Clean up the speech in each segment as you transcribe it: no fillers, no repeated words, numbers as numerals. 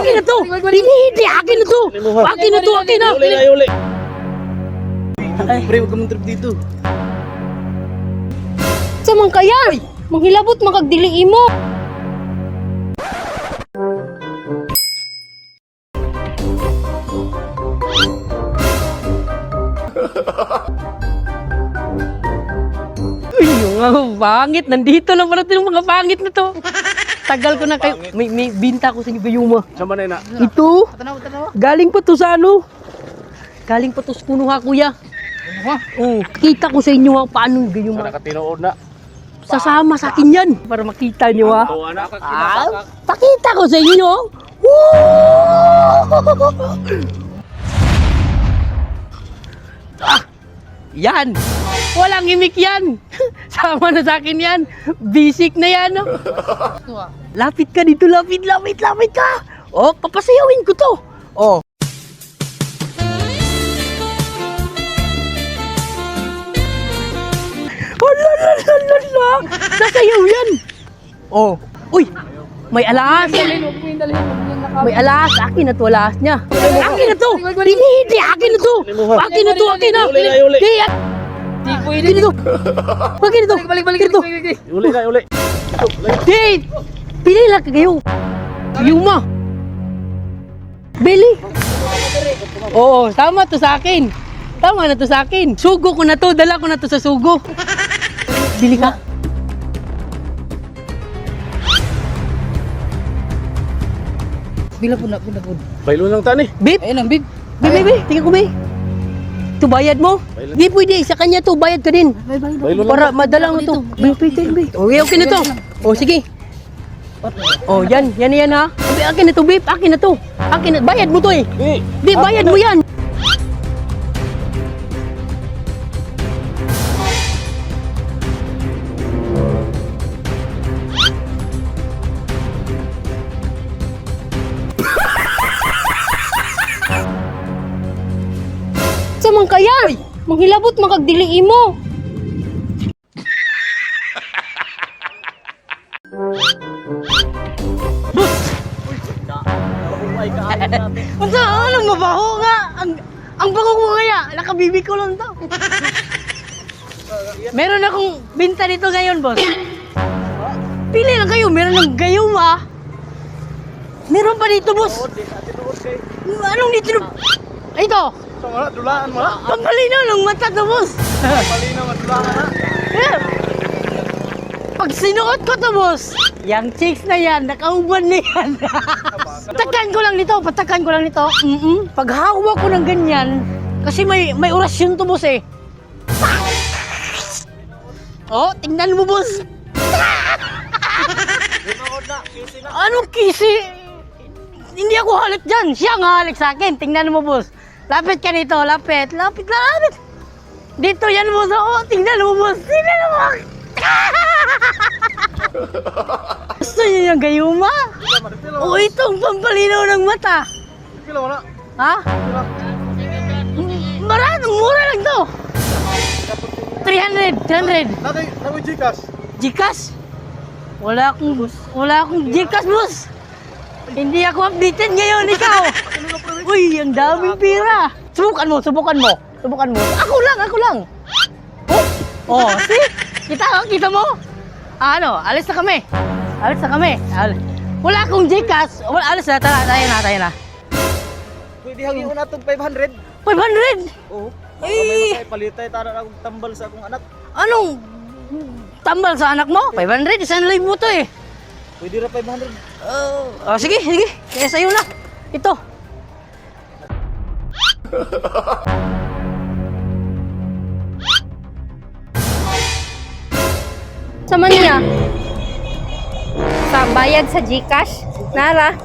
Akin na to! Hindi! Akin na to! Akin na to! Akin na! Uli. Pre, huwag ka mong trip dito. Samang kaya? Manghilabot makagdili mo. Uy, yung mga pangit. Nandito lang pala yung mga pangit na to. Tagal ko na kayo. May binta ko sa inyo, Gayuma. Sama na yun na. Ito. Galing pa to sa ano? Galing pa to sa Kunuha, kuya. Oh, kita ko sa inyo ha, paano yung Gayuma. Nakatinood na. Sasama sa akin yan. Para makita nyo ha. Oo, anak. Pakita ko sa inyo. Ah, yan. Walang imik yan. Sama na sa akin yan. Basic na yan. No? Lapit ka dito, lapit ka. Oh, papasayawin ko to. Oh. Hala. Sasayaw yan. Oh. Uy, may alas. May alas. Akin na to, alas niya. Akin na to. Hindi. Akin na to. Akin na. Akin na to. Balik to. Uli. Hey! Pili lang kayo. Yuma. Bili. Oo, tama to sa akin. Tama na to sa akin. Sugo ko na to. Dala ko na to sa sugo. Bili ka. Bila po na. Bailo lang tani. Bip. Ayun lang, bib. Bip. Tingnan ko, Bip. Ito bayad mo? Di pwede. Sa kanya to. Bayad ka din. Bailo lang. Para madala mo to. Bip. Okay na to. O, sige. Oh, yan ha. Sabi, akin na to, Bip. Akin na to. Bayad mo to eh. Di, bayad mo yan. Samang kaya? Manghilabot makagdili mo. Anong mabaho nga? Ang bango ko kaya. Nakabibi ko lang to. Meron akong binta dito ngayon, boss. Pili lang kayo. Meron ng Gayuma. Meron pa dito, boss. Anong dito? Ito. So nga, dulaan mo na. Pagmalinaw ng mata to, boss. Malinaw at dulaan na. Pag sinuot ko to, boss, yung chicks na yan, nakauban na yan. Patakan ko lang nito. Pag hawak ko ng ganyan, kasi may orasyon to, boss eh. Oh, tingnan mo, boss. Anong kisi? Hindi ako halik dyan. Siya ang halik sa akin. Tingnan mo, boss. Lapit ka nito. Lapit. Dito yan, boss. Oh, tingnan mo, boss. Gusto niyo yung Gayuma? O itong pampalinaw ng mata. Kila wala. Ha? Mura lang to. 300. Nakoy Gcash. Gcash? Wala akong Gcash, boss. Hindi ako updated ngayon, ikaw. Uy, ang daming pira. Subukan mo. Ako lang. Oh, see? Kita mo? Ano, alis na kami. Wala akong Gcash. Alis na, tayo na. Pwede hangin na itong 500. 500? Oo. Ay! Palitay, tara akong tambal sa akong anak. Anong tambal sa anak mo? 500, isang live mo to eh. Pwede na 500. Sige. Kaya sa'yo na. Ito. Sama niya. Sa bayad sa Gcash. Nara.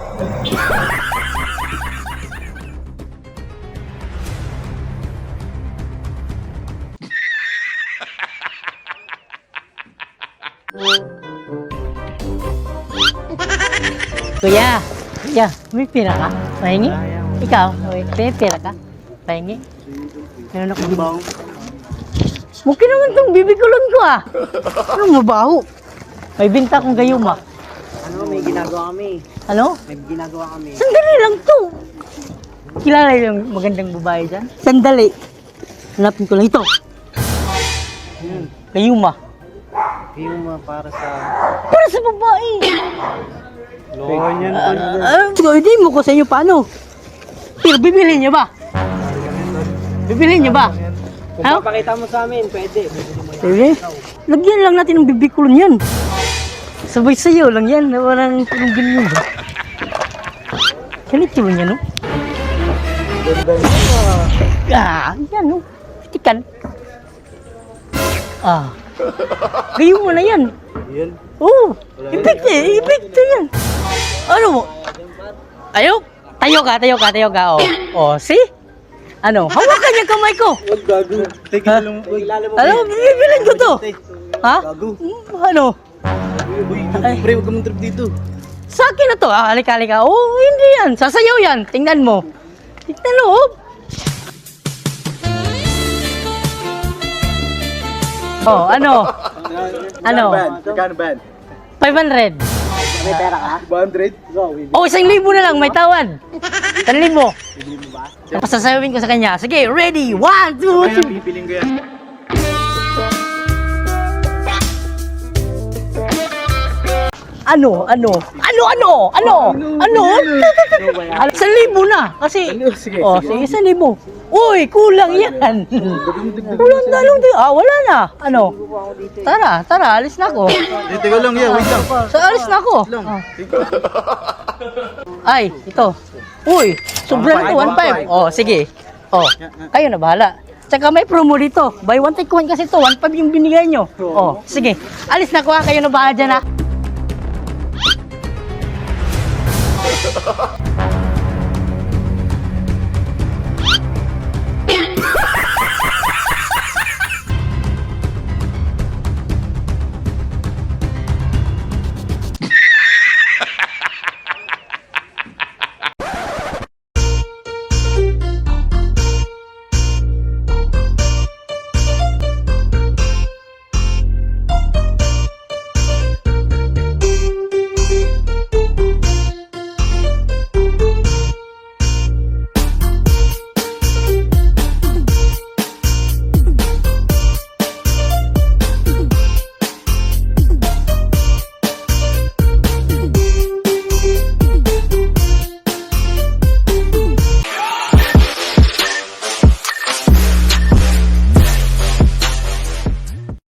Kuya, may pira ka? Pahingi? Ikaw, may pira ka? Pahingi? Meron ako bibang. Mukha naman itong bibikulon ko ah. Anong mabaho? May binta kong Gayuma. Ano, may ginagawa kami. Ano? May ginagawa kami. Sandali lang to. Kilala yung magandang babae dyan? Sandali. Hanapin ko lang ito. Kayuma. Yung para sa... Para sa babae. Lohan yan. Siguro, hindi mo ko sa inyo paano. Pero bibilhin niyo ba? Bibilhin niyo ba? Kung Ano? papakita mo sa amin, pwede. Sige. Lagyan lang natin ng bibikulon yan. Sabay sa'yo lang yan. Walang ganyan ba? Ganito lang yan, no? Yan, no? Tikan. Gayon mo na yan. Yan. Oo. Epekto yan. Ano mo? Ayaw? Tayo ka. Oh, see? Ano? Hawakan niya kamay ko. Huwag gago. Ha? Ano? Bibilin ko to. Ha? Gago. Ano? Ay. Pre, huwag ka mong trip dito. Sa akin na to. Halika. Oh, hindi yan. Sasayaw yan. Tingnan mo. Tingnan mo. Oh, ano? Ano? Magkano band? 500. May pera ka? 100? Oh, 1,000 na lang. May tawad. 1,000. Pasasayawin ko sa kanya. Sige, ready? 1, 2, 3. Pipiling ko yan. Ano? 1,000 na. Kasi, Sige, oh, sige, 1,000. Uy, kulang yan. Kulang dalong din. Wala na. Ano? Tara, alis na ako. Teka lang, yeah, wait lang. Alis na ako. Ay, ito. Uy, sobrang to, 1,500. Oh, sige. Oh, kayo na bahala. Tsaka may promo dito. Buy one take one kasi to, 1,500 yung binigay nyo. Oh, sige. Alis na ako ha, kayo na bahala dyan ha.